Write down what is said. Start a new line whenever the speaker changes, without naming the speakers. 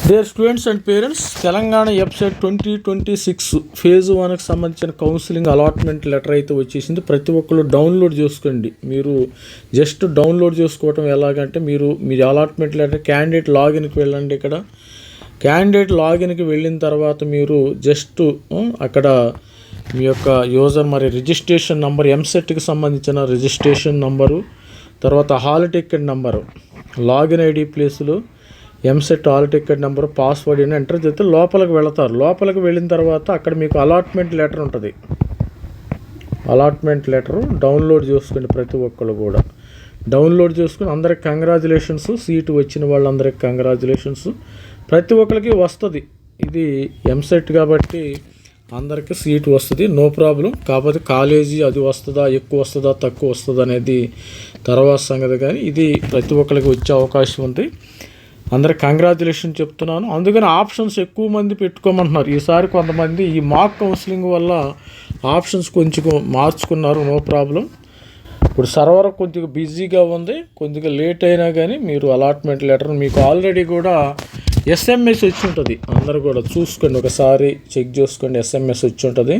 Dear students and parents, Telangana website 2026 phase 1కి సంబంధించిన counselling allotment letter అయితే వచ్చేసింది. ప్రతి ఒక్కరు డౌన్లోడ్ చేసుకోండి. మీరు జస్ట్ డౌన్లోడ్ చేసుకోవటం ఎలాగంటే, మీరు అలాట్మెంట్ లెటర్ క్యాండిడేట్ లాగిన్కి వెళ్ళండి. ఇక్కడ క్యాండిడేట్ లాగిన్కి వెళ్ళిన తర్వాత మీరు జస్ట్ అక్కడ మీ యొక్క యూజర్ మరి రిజిస్ట్రేషన్ నంబర్, ఎంసెట్కి సంబంధించిన రిజిస్ట్రేషన్ నంబరు, తర్వాత hall ticket number, login ID ప్లేసులు, EAMCET hall ticket number, password అని ఎంటర్ చేస్తే లోపలికి వెళతారు. లోపలికి వెళ్ళిన తర్వాత అక్కడ మీకు అలాట్మెంట్ లెటర్ ఉంటుంది. అలాట్మెంట్ లెటరు డౌన్లోడ్ చేసుకోండి. ప్రతి ఒక్కరు కూడా డౌన్లోడ్ చేసుకుని అందరికి కంగ్రాచులేషన్స్, సీటు వచ్చిన వాళ్ళందరికీ కంగ్రాచులేషన్స్. ప్రతి ఒక్కరికి వస్తుంది. ఇది ఎంసెట్ కాబట్టి అందరికీ సీటు వస్తుంది, నో ప్రాబ్లం. కాకపోతే కాలేజీ అది వస్తుందా, ఎక్కువ వస్తుందా, తక్కువ వస్తుందా అనేది తర్వాత సంగతి. కానీ ఇది ప్రతి ఒక్కరికి వచ్చే అవకాశం ఉంది. అందరికి కంగ్రాచులేషన్ చెప్తున్నాను. అందుకని ఆప్షన్స్ ఎక్కువ మంది పెట్టుకోమంటున్నారు. ఈసారి కొంతమంది ఈ మాక్ కౌన్సిలింగ్ వల్ల ఆప్షన్స్ కొంచెం మార్చుకున్నారు, నో ప్రాబ్లం. ఇప్పుడు సర్వర్ కొద్దిగా బిజీగా ఉంది, కొద్దిగా లేట్ అయినా కానీ మీరు అలాట్మెంట్ లెటర్ మీకు ఆల్రెడీ కూడా ఎస్ఎంఎస్ వచ్చి ఉంటుంది. అందరూ కూడా చూసుకోండి, ఒకసారి చెక్ చేసుకోండి. ఎస్ఎంఎస్ వచ్చి ఉంటుంది.